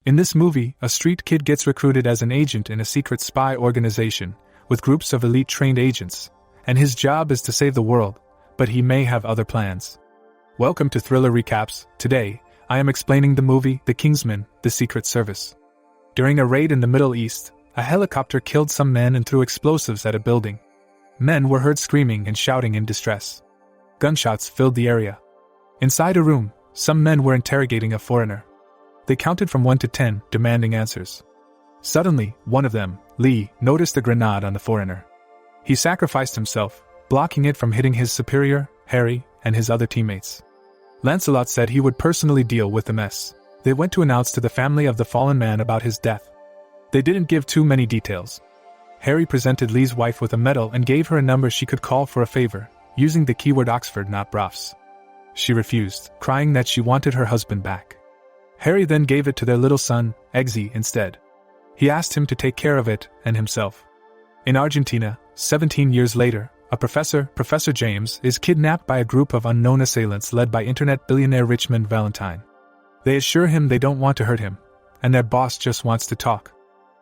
In this movie, a street kid gets recruited as an agent in a secret spy organization, with groups of elite trained agents, and his job is to save the world, but he may have other plans. Welcome to Thriller Recaps. Today, I am explaining the movie, The Kingsman, The Secret Service. During a raid in the Middle East, a helicopter killed some men and threw explosives at a building. Men were heard screaming and shouting in distress. Gunshots filled the area. Inside a room, some men were interrogating a foreigner. They counted from 1 to 10, demanding answers. Suddenly, one of them, Lee, noticed a grenade on the foreigner. He sacrificed himself, blocking it from hitting his superior, Harry, and his other teammates. Lancelot said he would personally deal with the mess. They went to announce to the family of the fallen man about his death. They didn't give too many details. Harry presented Lee's wife with a medal and gave her a number she could call for a favor, using the keyword Oxford, not Brofs. She refused, crying that she wanted her husband back. Harry then gave it to their little son, Eggsy, instead. He asked him to take care of it, and himself. In Argentina, 17 years later, a professor, Professor James, is kidnapped by a group of unknown assailants led by internet billionaire Richmond Valentine. They assure him they don't want to hurt him, and their boss just wants to talk.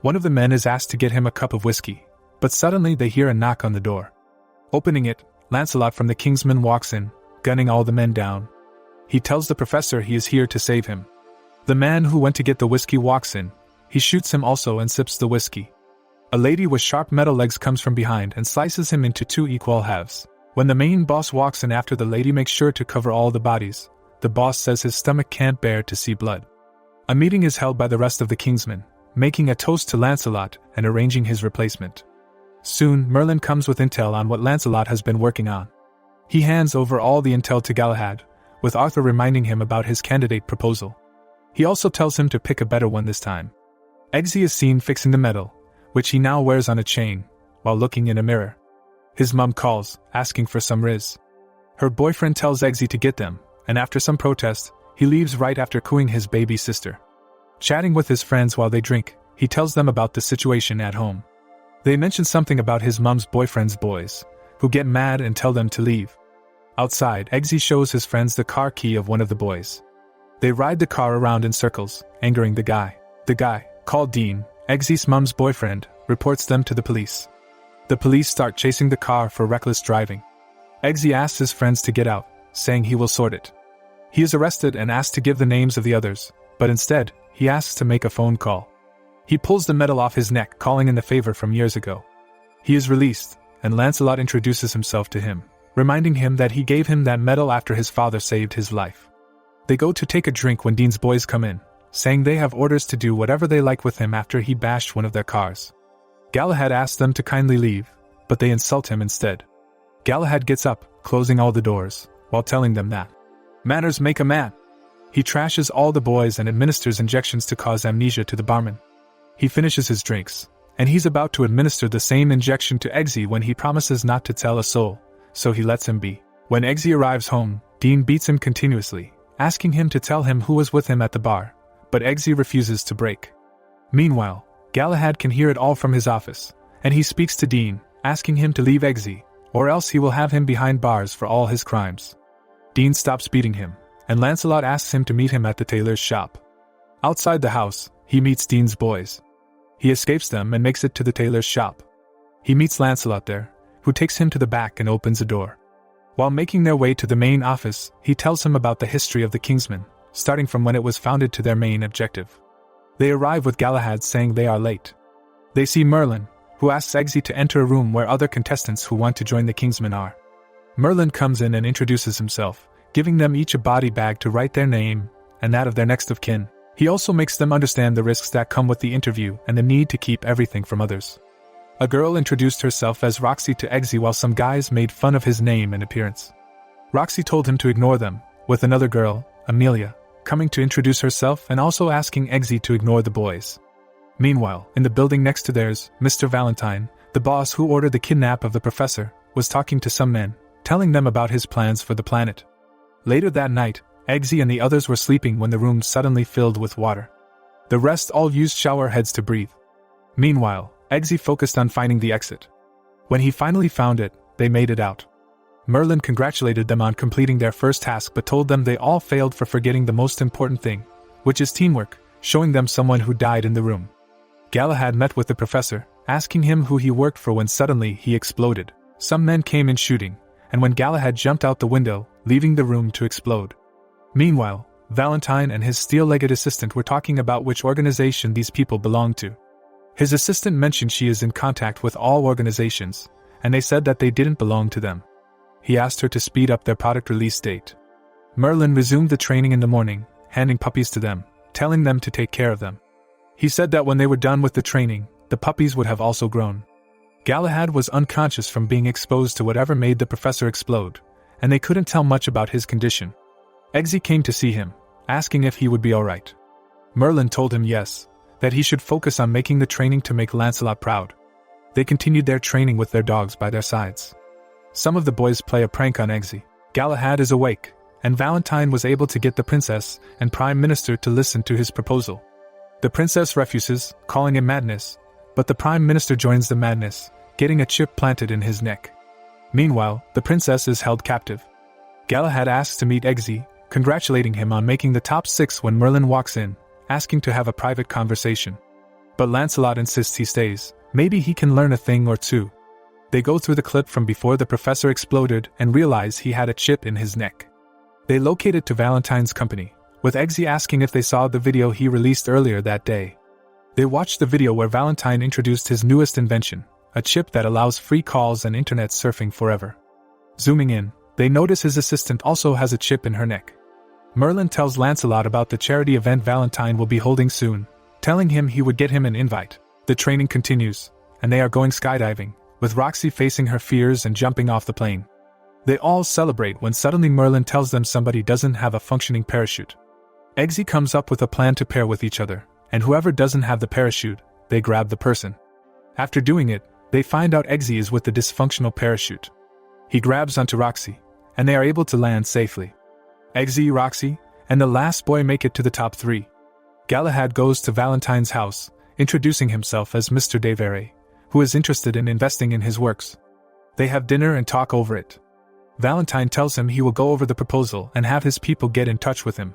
One of the men is asked to get him a cup of whiskey, but suddenly they hear a knock on the door. Opening it, Lancelot from the Kingsman walks in, gunning all the men down. He tells the professor he is here to save him. The man who went to get the whiskey walks in. He shoots him also and sips the whiskey. A lady with sharp metal legs comes from behind and slices him into 2 equal halves. When the main boss walks in after the lady makes sure to cover all the bodies, the boss says his stomach can't bear to see blood. A meeting is held by the rest of the Kingsmen, making a toast to Lancelot and arranging his replacement. Soon, Merlin comes with intel on what Lancelot has been working on. He hands over all the intel to Galahad, with Arthur reminding him about his candidate proposal. He also tells him to pick a better one this time. Eggsy is seen fixing the medal, which he now wears on a chain, while looking in a mirror. His mum calls, asking for some riz. Her boyfriend tells Eggsy to get them, and after some protest, he leaves right after cooing his baby sister. Chatting with his friends while they drink, he tells them about the situation at home. They mention something about his mum's boyfriend's boys, who get mad and tell them to leave. Outside, Eggsy shows his friends the car key of one of the boys. They ride the car around in circles, angering the guy. The guy, called Dean, Eggsy's mum's boyfriend, reports them to the police. The police start chasing the car for reckless driving. Eggsy asks his friends to get out, saying he will sort it. He is arrested and asked to give the names of the others, but instead, he asks to make a phone call. He pulls the medal off his neck, calling in the favor from years ago. He is released, and Lancelot introduces himself to him, reminding him that he gave him that medal after his father saved his life. They go to take a drink when Dean's boys come in, saying they have orders to do whatever they like with him after he bashed one of their cars. Galahad asks them to kindly leave, but they insult him instead. Galahad gets up, closing all the doors, while telling them that manners make a man. He trashes all the boys and administers injections to cause amnesia to the barman. He finishes his drinks, and he's about to administer the same injection to Eggsy when he promises not to tell a soul, so he lets him be. When Eggsy arrives home, Dean beats him continuously, asking him to tell him who was with him at the bar, but Eggsy refuses to break. Meanwhile, Galahad can hear it all from his office, and he speaks to Dean, asking him to leave Eggsy, or else he will have him behind bars for all his crimes. Dean stops beating him, and Lancelot asks him to meet him at the tailor's shop. Outside the house, he meets Dean's boys. He escapes them and makes it to the tailor's shop. He meets Lancelot there, who takes him to the back and opens a door. While making their way to the main office, he tells him about the history of the Kingsman, starting from when it was founded to their main objective. They arrive with Galahad saying they are late. They see Merlin, who asks Eggsy to enter a room where other contestants who want to join the Kingsman are. Merlin comes in and introduces himself, giving them each a body bag to write their name and that of their next of kin. He also makes them understand the risks that come with the interview and the need to keep everything from others. A girl introduced herself as Roxy to Eggsy while some guys made fun of his name and appearance. Roxy told him to ignore them, with another girl, Amelia, coming to introduce herself and also asking Eggsy to ignore the boys. Meanwhile, in the building next to theirs, Mr. Valentine, the boss who ordered the kidnap of the professor, was talking to some men, telling them about his plans for the planet. Later that night, Eggsy and the others were sleeping when the room suddenly filled with water. The rest all used shower heads to breathe. Meanwhile, Eggsy focused on finding the exit. When he finally found it, they made it out. Merlin congratulated them on completing their first task but told them they all failed for forgetting the most important thing, which is teamwork, showing them someone who died in the room. Galahad met with the professor, asking him who he worked for when suddenly he exploded. Some men came in shooting, and when Galahad jumped out the window, leaving the room to explode. Meanwhile, Valentine and his steel-legged assistant were talking about which organization these people belonged to. His assistant mentioned she is in contact with all organizations, and they said that they didn't belong to them. He asked her to speed up their product release date. Merlin resumed the training in the morning, handing puppies to them, telling them to take care of them. He said that when they were done with the training, the puppies would have also grown. Galahad was unconscious from being exposed to whatever made the professor explode, and they couldn't tell much about his condition. Eggsy came to see him, asking if he would be alright. Merlin told him yes, that he should focus on making the training to make Lancelot proud. They continued their training with their dogs by their sides. Some of the boys play a prank on Eggsy. Galahad is awake, and Valentine was able to get the princess and prime minister to listen to his proposal. The princess refuses, calling it madness, but the prime minister joins the madness, getting a chip planted in his neck. Meanwhile, the princess is held captive. Galahad asks to meet Eggsy, congratulating him on making the top 6 when Merlin walks in, asking to have a private conversation. But Lancelot insists he stays, maybe he can learn a thing or two. They go through the clip from before the professor exploded and realize he had a chip in his neck. They locate it to Valentine's company, with Eggsy asking if they saw the video he released earlier that day. They watch the video where Valentine introduced his newest invention, a chip that allows free calls and internet surfing forever. Zooming in, they notice his assistant also has a chip in her neck. Merlin tells Lancelot about the charity event Valentine will be holding soon, telling him he would get him an invite. The training continues, and they are going skydiving, with Roxy facing her fears and jumping off the plane. They all celebrate when suddenly Merlin tells them somebody doesn't have a functioning parachute. Eggsy comes up with a plan to pair with each other, and whoever doesn't have the parachute, they grab the person. After doing it, they find out Eggsy is with the dysfunctional parachute. He grabs onto Roxy, and they are able to land safely. Eggsy, Roxy, and the last boy make it to the top 3. Galahad goes to Valentine's house, introducing himself as Mr. Devere, who is interested in investing in his works. They have dinner and talk over it. Valentine tells him he will go over the proposal and have his people get in touch with him.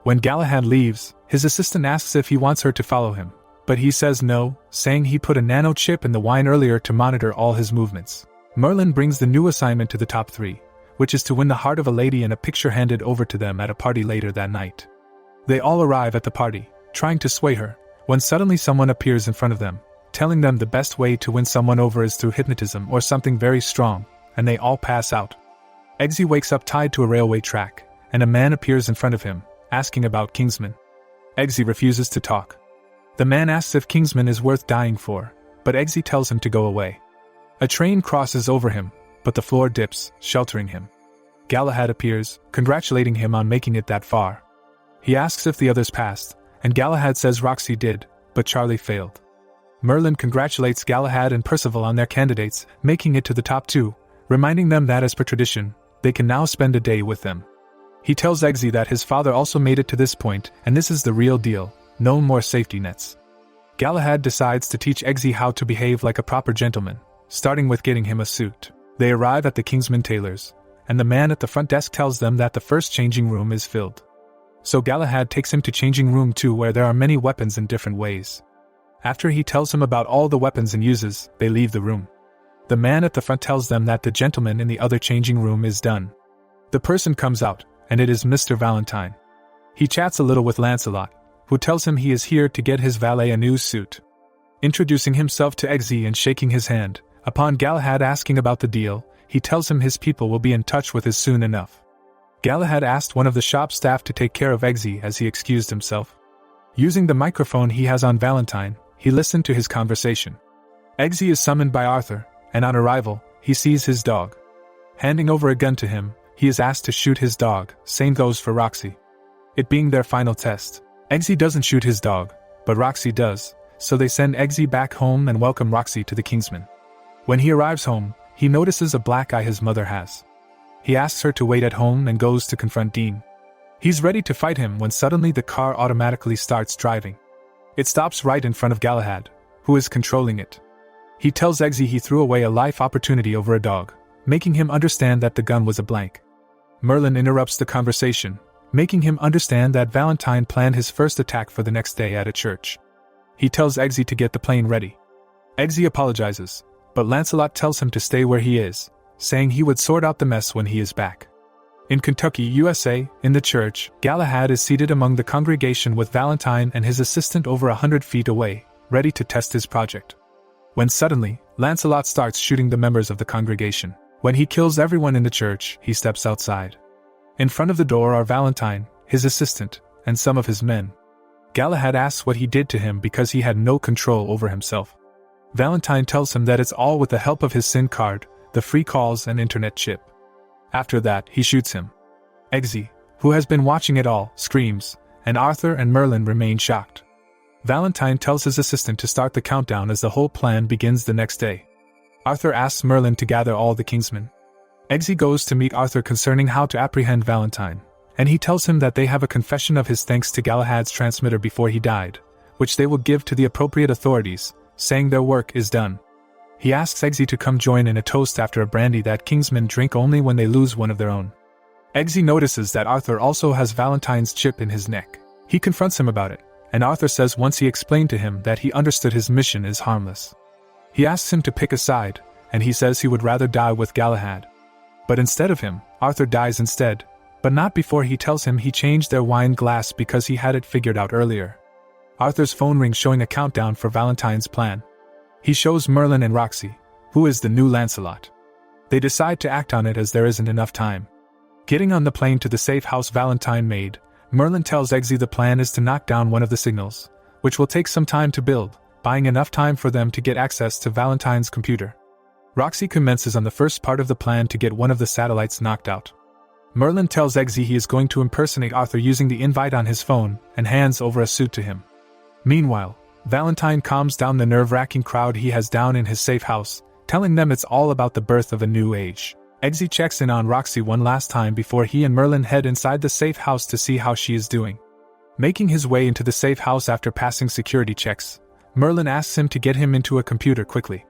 When Galahad leaves, his assistant asks if he wants her to follow him, but he says no, saying he put a nano chip in the wine earlier to monitor all his movements. Merlin brings the new assignment to the top 3, which is to win the heart of a lady and a picture handed over to them at a party later that night. They all arrive at the party, trying to sway her, when suddenly someone appears in front of them, telling them the best way to win someone over is through hypnotism or something very strong, and they all pass out. Eggsy wakes up tied to a railway track, and a man appears in front of him, asking about Kingsman. Eggsy refuses to talk. The man asks if Kingsman is worth dying for, but Eggsy tells him to go away. A train crosses over him, but the floor dips, sheltering him. Galahad appears, congratulating him on making it that far. He asks if the others passed, and Galahad says Roxy did, but Charlie failed. Merlin congratulates Galahad and Percival on their candidates, making it to the top 2, reminding them that as per tradition, they can now spend a day with them. He tells Eggsy that his father also made it to this point, and this is the real deal, no more safety nets. Galahad decides to teach Eggsy how to behave like a proper gentleman, starting with getting him a suit. They arrive at the Kingsman tailor's, and the man at the front desk tells them that the first changing room is filled. So Galahad takes him to changing room 2 where there are many weapons in different ways. After he tells him about all the weapons and uses, they leave the room. The man at the front tells them that the gentleman in the other changing room is done. The person comes out, and it is Mr. Valentine. He chats a little with Lancelot, who tells him he is here to get his valet a new suit. Introducing himself to Eggsy and shaking his hand, upon Galahad asking about the deal, he tells him his people will be in touch with us soon enough. Galahad asked one of the shop staff to take care of Eggsy as he excused himself. Using the microphone he has on Valentine, he listened to his conversation. Eggsy is summoned by Arthur, and on arrival, he sees his dog. Handing over a gun to him, he is asked to shoot his dog, same goes for Roxy. It being their final test, Eggsy doesn't shoot his dog, but Roxy does, so they send Eggsy back home and welcome Roxy to the Kingsman. When he arrives home, he notices a black eye his mother has. He asks her to wait at home and goes to confront Dean. He's ready to fight him when suddenly the car automatically starts driving. It stops right in front of Galahad, who is controlling it. He tells Eggsy he threw away a life opportunity over a dog, making him understand that the gun was a blank. Merlin interrupts the conversation, making him understand that Valentine planned his first attack for the next day at a church. He tells Eggsy to get the plane ready. Eggsy apologizes, but Lancelot tells him to stay where he is, saying he would sort out the mess when he is back. In Kentucky, USA, in the church, Galahad is seated among the congregation with Valentine and his assistant over 100 feet away, ready to test his project. When suddenly, Lancelot starts shooting the members of the congregation. When he kills everyone in the church, he steps outside. In front of the door are Valentine, his assistant, and some of his men. Galahad asks what he did to him because he had no control over himself. Valentine tells him that it's all with the help of his SIM card, the free calls and internet chip. After that, he shoots him. Eggsy, who has been watching it all, screams, and Arthur and Merlin remain shocked. Valentine tells his assistant to start the countdown as the whole plan begins the next day. Arthur asks Merlin to gather all the Kingsmen. Eggsy goes to meet Arthur concerning how to apprehend Valentine, and he tells him that they have a confession of his thanks to Galahad's transmitter before he died, which they will give to the appropriate authorities, saying their work is done. He asks Eggsy to come join in a toast after a brandy that Kingsmen drink only when they lose one of their own. Eggsy notices that Arthur also has Valentine's chip in his neck. He confronts him about it, and Arthur says once he explained to him that he understood his mission is harmless. He asks him to pick a side, and he says he would rather die with Galahad. But instead of him, Arthur dies instead, but not before he tells him he changed their wine glass because he had it figured out earlier. Arthur's phone rings showing a countdown for Valentine's plan. He shows Merlin and Roxy, who is the new Lancelot. They decide to act on it as there isn't enough time. Getting on the plane to the safe house Valentine made, Merlin tells Eggsy the plan is to knock down one of the signals, which will take some time to build, buying enough time for them to get access to Valentine's computer. Roxy commences on the first part of the plan to get one of the satellites knocked out. Merlin tells Eggsy he is going to impersonate Arthur using the invite on his phone and hands over a suit to him. Meanwhile, Valentine calms down the nerve-wracking crowd he has down in his safe house, telling them it's all about the birth of a new age. Eggsy checks in on Roxy one last time before he and Merlin head inside the safe house to see how she is doing. Making his way into the safe house after passing security checks, Merlin asks him to get him into a computer quickly.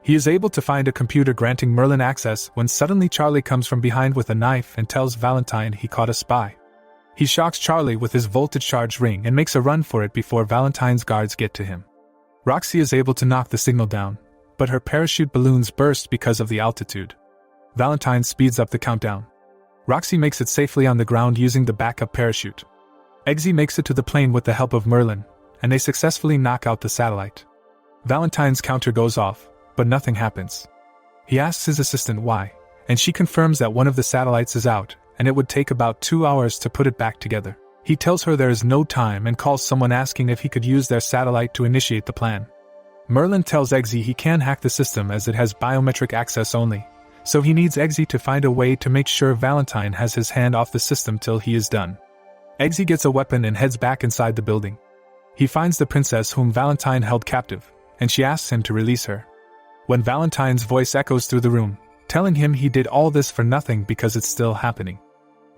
He is able to find a computer granting Merlin access when suddenly Charlie comes from behind with a knife and tells Valentine he caught a spy. He shocks Charlie with his voltage charge ring and makes a run for it before Valentine's guards get to him. Roxy is able to knock the signal down, but her parachute balloons burst because of the altitude. Valentine speeds up the countdown. Roxy makes it safely on the ground using the backup parachute. Eggsy makes it to the plane with the help of Merlin, and they successfully knock out the satellite. Valentine's counter goes off, but nothing happens. He asks his assistant why, and she confirms that one of the satellites is out, and it would take about 2 hours to put it back together. He tells her there is no time and calls someone asking if he could use their satellite to initiate the plan. Merlin tells Eggsy he can hack the system as it has biometric access only, so he needs Eggsy to find a way to make sure Valentine has his hand off the system till he is done. Eggsy gets a weapon and heads back inside the building. He finds the princess whom Valentine held captive, and she asks him to release her. When Valentine's voice echoes through the room, telling him he did all this for nothing because it's still happening.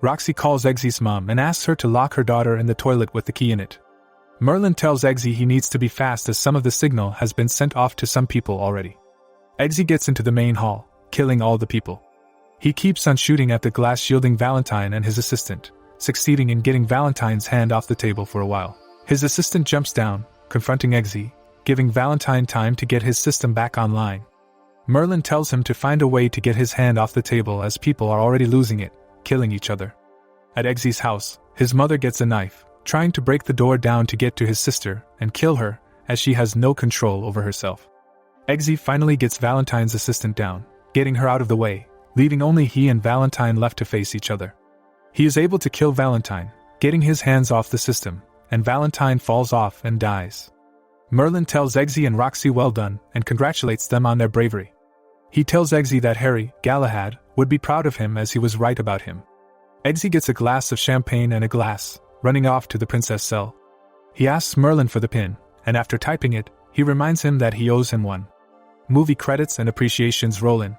Roxy calls Eggsy's mom and asks her to lock her daughter in the toilet with the key in it. Merlin tells Eggsy he needs to be fast as some of the signal has been sent off to some people already. Eggsy gets into the main hall, killing all the people. He keeps on shooting at the glass shielding Valentine and his assistant, succeeding in getting Valentine's hand off the table for a while. His assistant jumps down, confronting Eggsy, giving Valentine time to get his system back online. Merlin tells him to find a way to get his hand off the table as people are already losing it, killing each other. At Eggsy's house, his mother gets a knife, trying to break the door down to get to his sister and kill her, as she has no control over herself. Eggsy finally gets Valentine's assistant down, getting her out of the way, leaving only he and Valentine left to face each other. He is able to kill Valentine, getting his hands off the system, and Valentine falls off and dies. Merlin tells Eggsy and Roxy well done and congratulates them on their bravery. He tells Eggsy that Harry, Galahad, would be proud of him as he was right about him. Eggsy gets a glass of champagne and a glass, running off to the princess cell. He asks Merlin for the pin, and after typing it, he reminds him that he owes him one. Movie credits and appreciations roll in.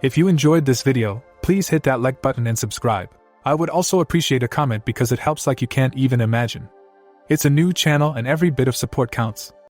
If you enjoyed this video, please hit that like button and subscribe. I would also appreciate a comment because it helps like you can't even imagine. It's a new channel and every bit of support counts.